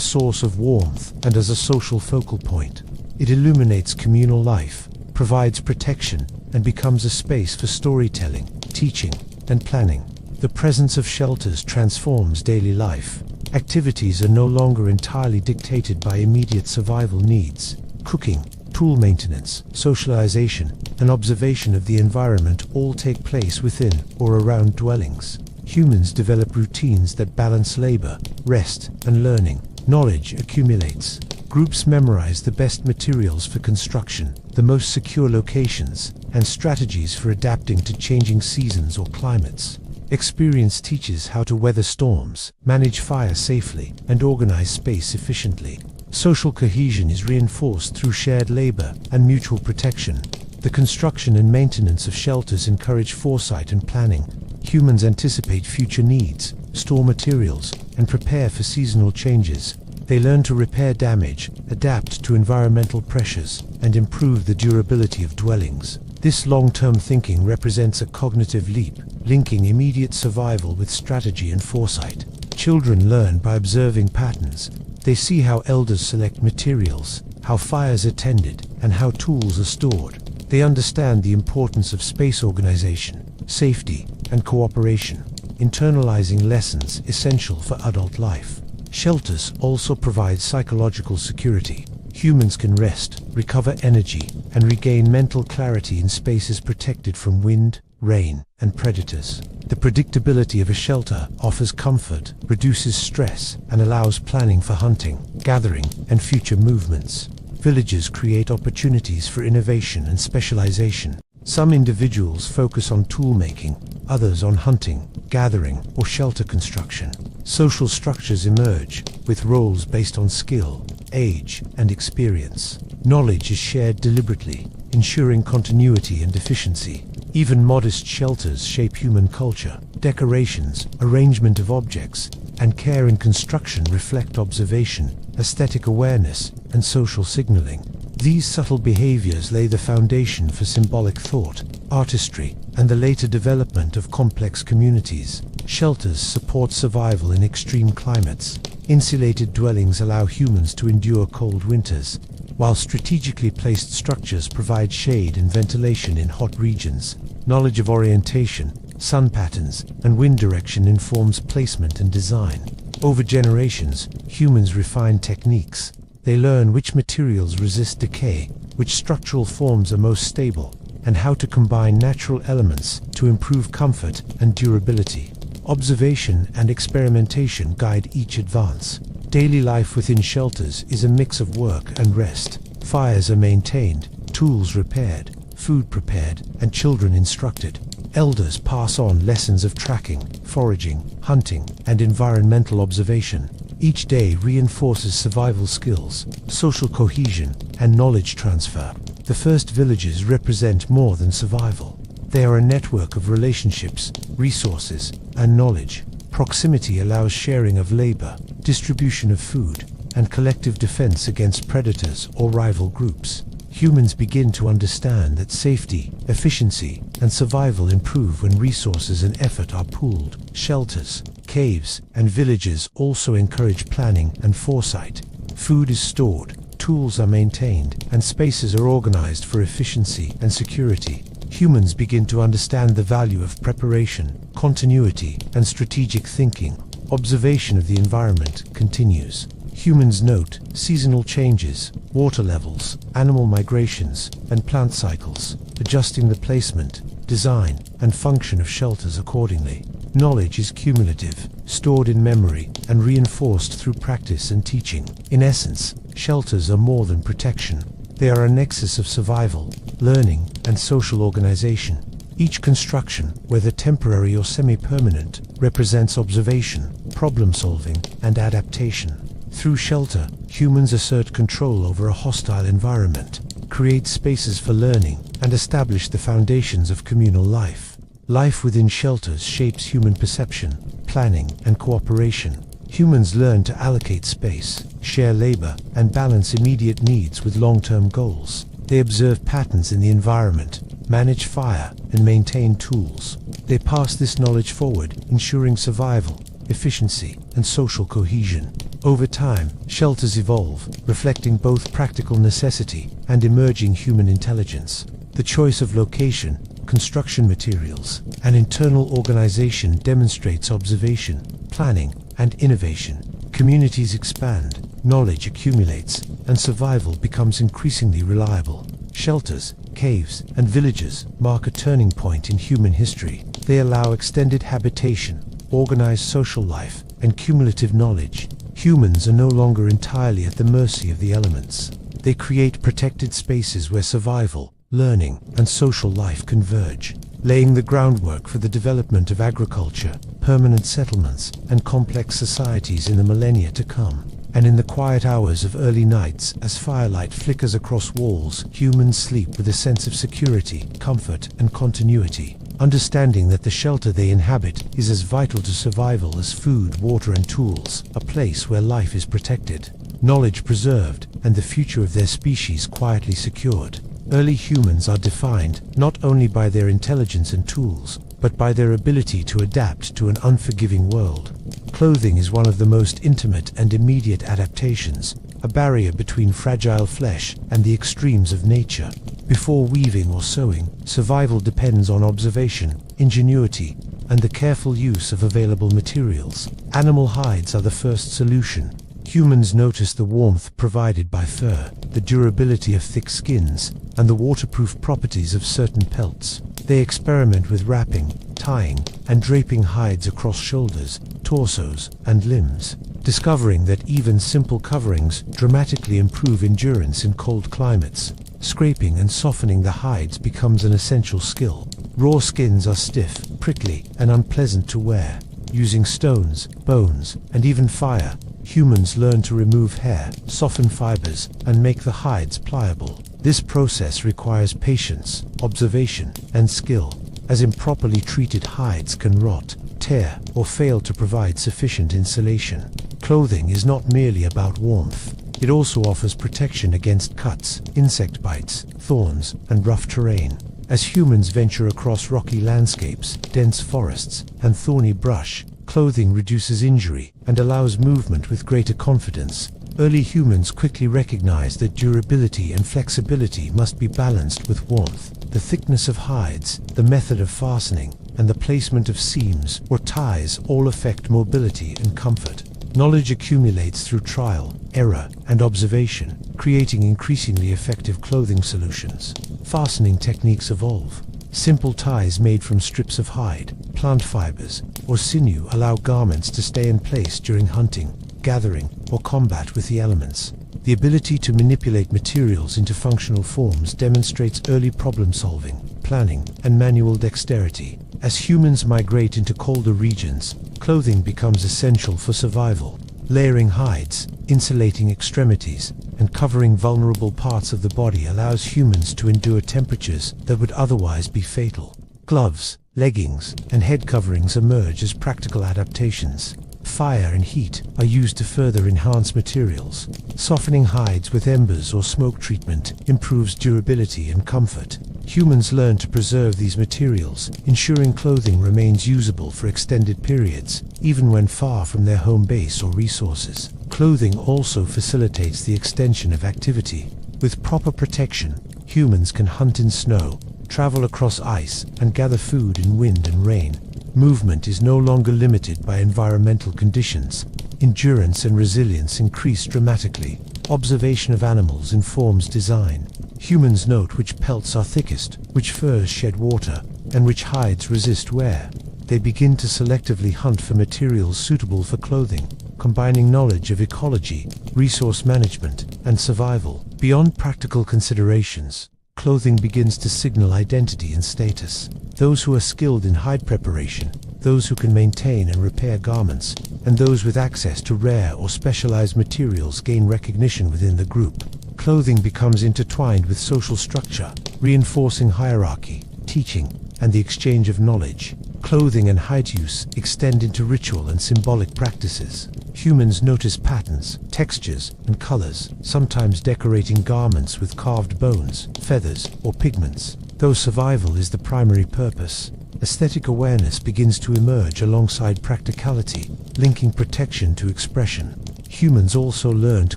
source of warmth and as a social focal point. It illuminates communal life, provides protection, and becomes a space for storytelling, teaching, and planning. The presence of shelters transforms daily life. Activities are no longer entirely dictated by immediate survival needs. Cooking, tool maintenance, socialization, and observation of the environment all take place within or around dwellings. Humans develop routines that balance labor, rest, and learning. Knowledge accumulates. Groups memorize the best materials for construction, the most secure locations, and strategies for adapting to changing seasons or climates. Experience teaches how to weather storms, manage fire safely, and organize space efficiently. Social cohesion is reinforced through shared labor and mutual protection. The construction and maintenance of shelters encourage foresight and planning. Humans anticipate future needs, store materials, and prepare for seasonal changes. They learn to repair damage, adapt to environmental pressures, and improve the durability of dwellings. This long-term thinking represents a cognitive leap, linking immediate survival with strategy and foresight. Children learn by observing patterns. They see how elders select materials, how fires are tended, and how tools are stored. They understand the importance of space organization, safety, and cooperation, internalizing lessons essential for adult life. Shelters also provide psychological security. Humans can rest, recover energy, and regain mental clarity in spaces protected from wind, rain, and predators. The predictability of a shelter offers comfort, reduces stress, and allows planning for hunting, gathering, and future movements. Villages create opportunities for innovation and specialization. Some individuals focus on tool making, others on hunting, gathering, or shelter construction. Social structures emerge, with roles based on skill, age, and experience. Knowledge is shared deliberately, ensuring continuity and efficiency. Even modest shelters shape human culture. Decorations, arrangement of objects, and care in construction reflect observation, aesthetic awareness, and social signaling. These subtle behaviors lay the foundation for symbolic thought, artistry, and the later development of complex communities. Shelters support survival in extreme climates. Insulated dwellings allow humans to endure cold winters, while strategically placed structures provide shade and ventilation in hot regions. Knowledge of orientation, sun patterns, and wind direction informs placement and design. Over generations, humans refine techniques. They learn which materials resist decay, which structural forms are most stable, and how to combine natural elements to improve comfort and durability. Observation and experimentation guide each advance. Daily life within shelters is a mix of work and rest. Fires are maintained, tools repaired, food prepared, and children instructed. Elders pass on lessons of tracking, foraging, hunting, and environmental observation. Each day reinforces survival skills, social cohesion, and knowledge transfer. The first villages represent more than survival. They are a network of relationships, resources, and knowledge. Proximity allows sharing of labor, distribution of food, and collective defense against predators or rival groups. Humans begin to understand that safety, efficiency, and survival improve when resources and effort are pooled. Shelters, caves, and villages also encourage planning and foresight. Food is stored, tools are maintained, and spaces are organized for efficiency and security. Humans begin to understand the value of preparation, continuity, and strategic thinking. Observation of the environment continues. Humans note seasonal changes, water levels, animal migrations, and plant cycles, adjusting the placement, design, and function of shelters accordingly. Knowledge is cumulative, stored in memory, and reinforced through practice and teaching. In essence, shelters are more than protection. They are a nexus of survival, learning, and social organization. Each construction, whether temporary or semi-permanent, represents observation, problem-solving, and adaptation. Through shelter, humans assert control over a hostile environment, create spaces for learning, and establish the foundations of communal life. Life within shelters shapes human perception, planning, and cooperation. Humans learn to allocate space, share labor, and balance immediate needs with long-term goals. They observe patterns in the environment, manage fire, and maintain tools. They pass this knowledge forward, ensuring survival, efficiency, and social cohesion. Over time, shelters evolve, reflecting both practical necessity and emerging human intelligence. The choice of location, construction materials, and internal organization demonstrates observation, planning, and innovation. Communities expand, knowledge accumulates, and survival becomes increasingly reliable. Shelters, caves, and villages mark a turning point in human history. They allow extended habitation, organized social life, and cumulative knowledge. Humans are no longer entirely at the mercy of the elements. They create protected spaces where survival, learning, and social life converge, laying the groundwork for the development of agriculture, permanent settlements, and complex societies in the millennia to come. And in the quiet hours of early nights, as firelight flickers across walls, humans sleep with a sense of security, comfort, and continuity, understanding that the shelter they inhabit is as vital to survival as food, water, and tools, a place where life is protected, knowledge preserved, and the future of their species quietly secured. Early humans are defined not only by their intelligence and tools, but by their ability to adapt to an unforgiving world. Clothing is one of the most intimate and immediate adaptations, a barrier between fragile flesh and the extremes of nature. Before weaving or sewing, survival depends on observation, ingenuity, and the careful use of available materials. Animal hides are the first solution. Humans notice the warmth provided by fur, the durability of thick skins, and the waterproof properties of certain pelts. They experiment with wrapping, tying, and draping hides across shoulders, torsos, and limbs, discovering that even simple coverings dramatically improve endurance in cold climates. Scraping and softening the hides becomes an essential skill. Raw skins are stiff, prickly, and unpleasant to wear. Using stones, bones, and even fire, humans learn to remove hair, soften fibers, and make the hides pliable. This process requires patience, observation, and skill, as improperly treated hides can rot, tear, or fail to provide sufficient insulation. Clothing is not merely about warmth. It also offers protection against cuts, insect bites, thorns, and rough terrain. As humans venture across rocky landscapes, dense forests, and thorny brush, clothing reduces injury and allows movement with greater confidence. Early humans quickly recognized that durability and flexibility must be balanced with warmth. The thickness of hides, the method of fastening, and the placement of seams or ties all affect mobility and comfort. Knowledge accumulates through trial, error, and observation, creating increasingly effective clothing solutions. Fastening techniques evolve. Simple ties made from strips of hide, plant fibers, or sinew allow garments to stay in place during hunting, gathering, or combat with the elements. The ability to manipulate materials into functional forms demonstrates early problem-solving, planning, and manual dexterity. As humans migrate into colder regions, clothing becomes essential for survival. Layering hides, insulating extremities, and covering vulnerable parts of the body allows humans to endure temperatures that would otherwise be fatal. Gloves, leggings, and head coverings emerge as practical adaptations. Fire and heat are used to further enhance materials. Softening hides with embers or smoke treatment improves durability and comfort. Humans learn to preserve these materials, ensuring clothing remains usable for extended periods, even when far from their home base or resources. Clothing also facilitates the extension of activity. With proper protection, humans can hunt in snow, travel across ice, and gather food in wind and rain. Movement is no longer limited by environmental conditions. Endurance and resilience increase dramatically. Observation of animals informs design. Humans note which pelts are thickest, which furs shed water, and which hides resist wear. They begin to selectively hunt for materials suitable for clothing, combining knowledge of ecology, resource management, and survival. Beyond practical considerations, clothing begins to signal identity and status. Those who are skilled in hide preparation, those who can maintain and repair garments, and those with access to rare or specialized materials gain recognition within the group. Clothing becomes intertwined with social structure, reinforcing hierarchy, teaching and the exchange of knowledge. Clothing and hide use extend into ritual and symbolic practices. Humans notice patterns, textures, and colors, sometimes decorating garments with carved bones, feathers, or pigments. Though survival is the primary purpose, aesthetic awareness begins to emerge alongside practicality, linking protection to expression. Humans also learn to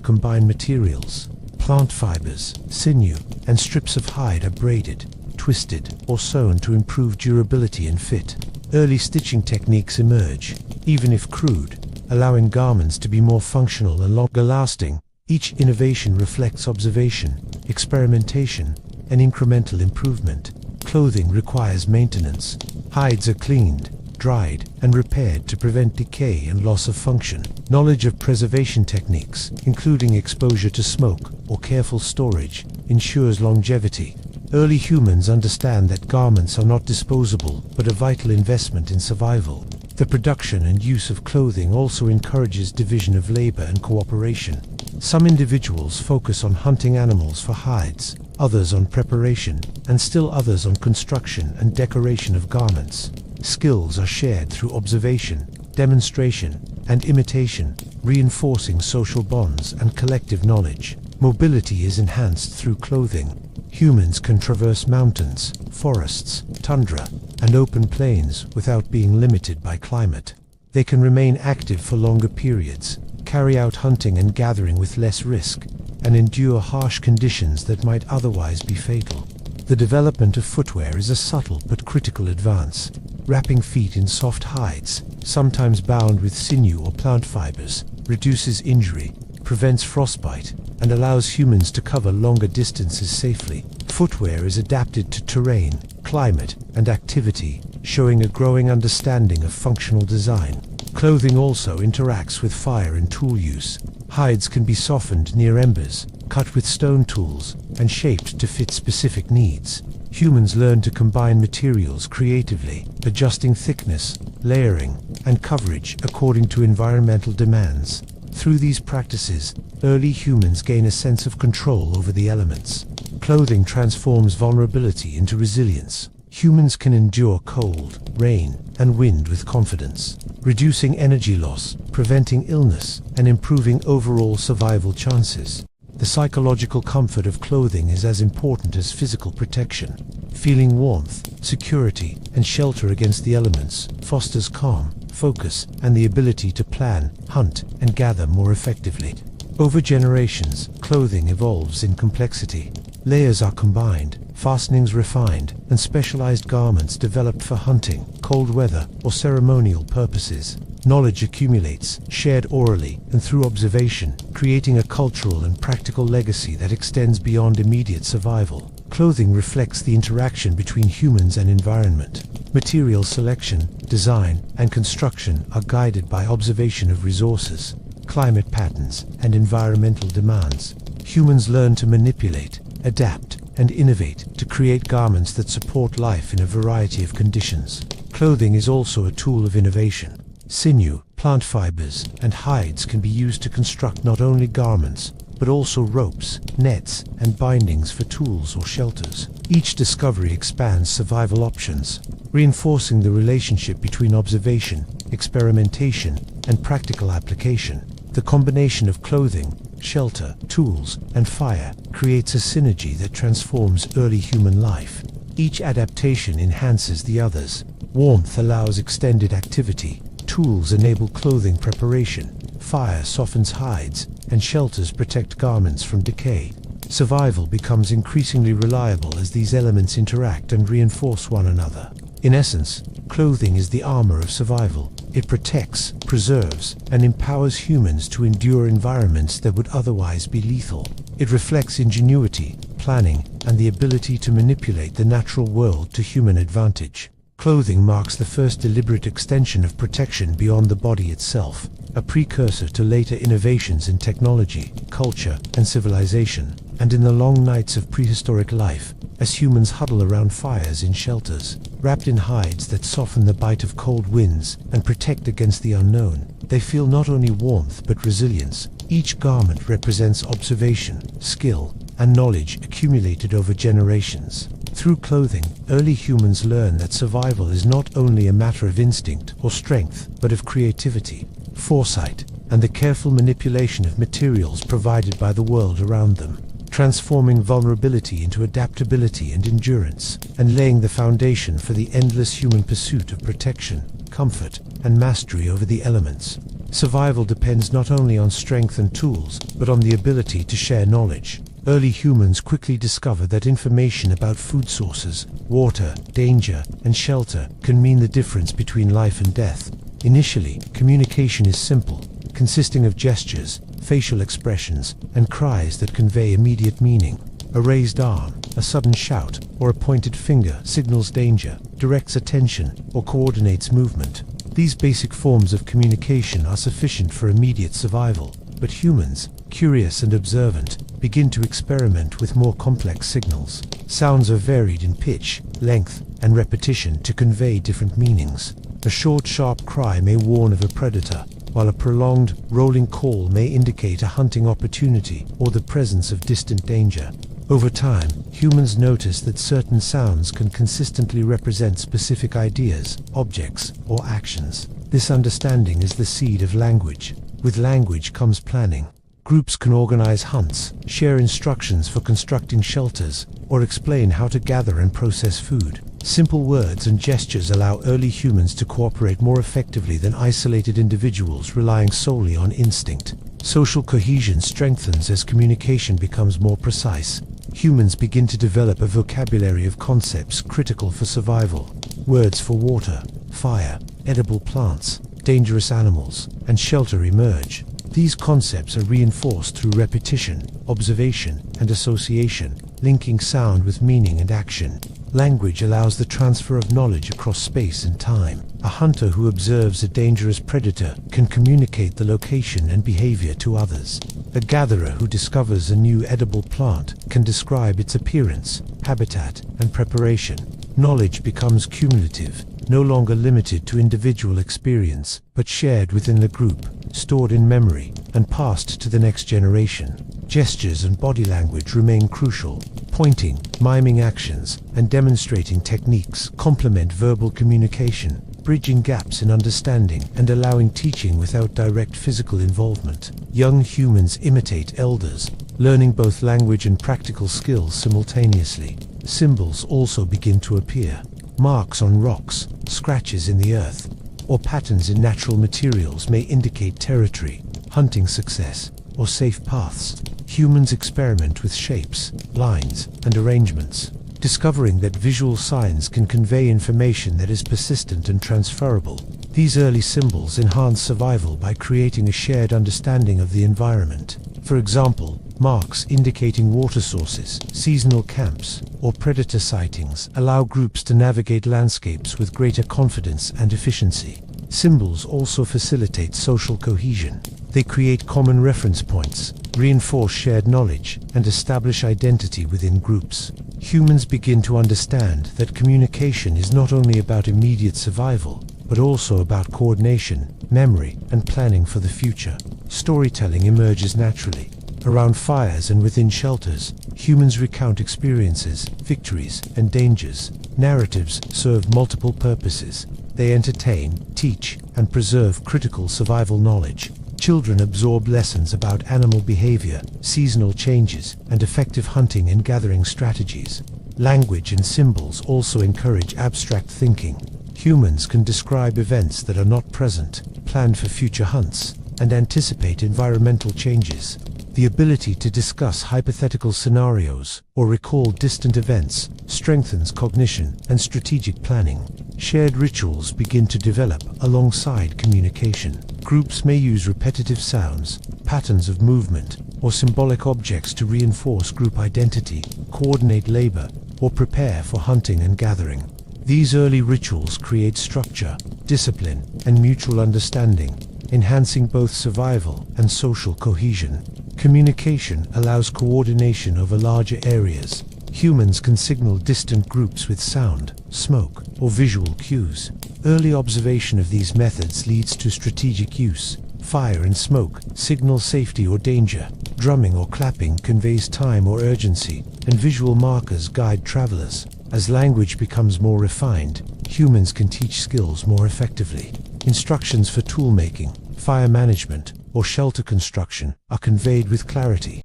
combine materials. Plant fibers, sinew, and strips of hide are braided, twisted, or sewn to improve durability and fit. Early stitching techniques emerge, even if crude, allowing garments to be more functional and longer lasting. Each innovation reflects observation, experimentation, and incremental improvement. Clothing requires maintenance. Hides are cleaned, dried, and repaired to prevent decay and loss of function. Knowledge of preservation techniques, including exposure to smoke or careful storage, ensures longevity. Early humans understand that garments are not disposable, but a vital investment in survival. The production and use of clothing also encourages division of labor and cooperation. Some individuals focus on hunting animals for hides, others on preparation, and still others on construction and decoration of garments. Skills are shared through observation, demonstration, and imitation, reinforcing social bonds and collective knowledge. Mobility is enhanced through clothing. Humans can traverse mountains, forests, tundra, and open plains without being limited by climate. They can remain active for longer periods, carry out hunting and gathering with less risk, and endure harsh conditions that might otherwise be fatal. The development of footwear is a subtle but critical advance. Wrapping feet in soft hides, sometimes bound with sinew or plant fibers, reduces injury, prevents frostbite, and allows humans to cover longer distances safely. Footwear is adapted to terrain, climate, and activity, showing a growing understanding of functional design. Clothing also interacts with fire and tool use. Hides can be softened near embers, cut with stone tools, and shaped to fit specific needs. Humans learn to combine materials creatively, adjusting thickness, layering, and coverage according to environmental demands. Through these practices, early humans gain a sense of control over the elements. Clothing transforms vulnerability into resilience. Humans can endure cold, rain, and wind with confidence, reducing energy loss, preventing illness, and improving overall survival chances. The psychological comfort of clothing is as important as physical protection. Feeling warmth, security, and shelter against the elements fosters calm, focus, and the ability to plan, hunt, and gather more effectively. Over generations, clothing evolves in complexity. Layers are combined, fastenings refined, and specialized garments developed for hunting, cold weather, or ceremonial purposes. Knowledge accumulates, shared orally and through observation, creating a cultural and practical legacy that extends beyond immediate survival. Clothing reflects the interaction between humans and environment. Material selection, design, and construction are guided by observation of resources, climate patterns, and environmental demands. Humans learn to manipulate, adapt, and innovate to create garments that support life in a variety of conditions. Clothing is also a tool of innovation. Sinew, plant fibers, and hides can be used to construct not only garments, but also ropes, nets, and bindings for tools or shelters. Each discovery expands survival options, reinforcing the relationship between observation, experimentation, and practical application. The combination of clothing, shelter, tools, and fire creates a synergy that transforms early human life. Each adaptation enhances the others. Warmth allows extended activity. Tools enable clothing preparation. Fire softens hides, and shelters protect garments from decay. Survival becomes increasingly reliable as these elements interact and reinforce one another. In essence, clothing is the armor of survival. It protects, preserves, and empowers humans to endure environments that would otherwise be lethal. It reflects ingenuity, planning, and the ability to manipulate the natural world to human advantage. Clothing marks the first deliberate extension of protection beyond the body itself, a precursor to later innovations in technology, culture, and civilization. And in the long nights of prehistoric life, as humans huddle around fires in shelters, wrapped in hides that soften the bite of cold winds and protect against the unknown, they feel not only warmth but resilience. Each garment represents observation, skill, and knowledge accumulated over generations. Through clothing, early humans learn that survival is not only a matter of instinct or strength, but of creativity, foresight, and the careful manipulation of materials provided by the world around them, transforming vulnerability into adaptability and endurance, and laying the foundation for the endless human pursuit of protection, comfort, and mastery over the elements. Survival depends not only on strength and tools, but on the ability to share knowledge. Early humans quickly discover that information about food sources, water, danger, and shelter can mean the difference between life and death. Initially, communication is simple, consisting of gestures, facial expressions, and cries that convey immediate meaning. A raised arm, a sudden shout, or a pointed finger signals danger, directs attention, or coordinates movement. These basic forms of communication are sufficient for immediate survival, but humans, curious and observant, begin to experiment with more complex signals. Sounds are varied in pitch, length, and repetition to convey different meanings. A short, sharp cry may warn of a predator, while a prolonged, rolling call may indicate a hunting opportunity or the presence of distant danger. Over time, humans notice that certain sounds can consistently represent specific ideas, objects, or actions. This understanding is the seed of language. With language comes planning. Groups can organize hunts, share instructions for constructing shelters, or explain how to gather and process food. Simple words and gestures allow early humans to cooperate more effectively than isolated individuals relying solely on instinct. Social cohesion strengthens as communication becomes more precise. Humans begin to develop a vocabulary of concepts critical for survival. Words for water, fire, edible plants, dangerous animals, and shelter emerge. These concepts are reinforced through repetition, observation, and association, linking sound with meaning and action. Language allows the transfer of knowledge across space and time. A hunter who observes a dangerous predator can communicate the location and behavior to others. A gatherer who discovers a new edible plant can describe its appearance, habitat, and preparation. Knowledge becomes cumulative, no longer limited to individual experience, but shared within the group, stored in memory, and passed to the next generation. Gestures and body language remain crucial. Pointing, miming actions, and demonstrating techniques complement verbal communication, bridging gaps in understanding and allowing teaching without direct physical involvement. Young humans imitate elders, learning both language and practical skills simultaneously. Symbols also begin to appear. Marks on rocks, scratches in the earth, or patterns in natural materials may indicate territory, hunting success, or safe paths. Humans experiment with shapes, lines, and arrangements, discovering that visual signs can convey information that is persistent and transferable. These early symbols enhance survival by creating a shared understanding of the environment. For example, marks indicating water sources, seasonal camps, or predator sightings allow groups to navigate landscapes with greater confidence and efficiency. Symbols also facilitate social cohesion. They create common reference points, reinforce shared knowledge, and establish identity within groups. Humans begin to understand that communication is not only about immediate survival, but also about coordination, memory, and planning for the future. Storytelling emerges naturally. Around fires and within shelters, humans recount experiences, victories, and dangers. Narratives serve multiple purposes. They entertain, teach, and preserve critical survival knowledge. Children absorb lessons about animal behavior, seasonal changes, and effective hunting and gathering strategies. Language and symbols also encourage abstract thinking. Humans can describe events that are not present, plan for future hunts, and anticipate environmental changes. The ability to discuss hypothetical scenarios or recall distant events strengthens cognition and strategic planning. Shared rituals begin to develop alongside communication. Groups may use repetitive sounds, patterns of movement, or symbolic objects to reinforce group identity, coordinate labor, or prepare for hunting and gathering. These early rituals create structure, discipline, and mutual understanding, enhancing both survival and social cohesion. Communication allows coordination over larger areas. Humans can signal distant groups with sound, smoke, or visual cues. Early observation of these methods leads to strategic use. Fire and smoke signal safety or danger. Drumming or clapping conveys time or urgency, and visual markers guide travelers. As language becomes more refined, humans can teach skills more effectively. Instructions for tool making, fire management, or shelter construction are conveyed with clarity.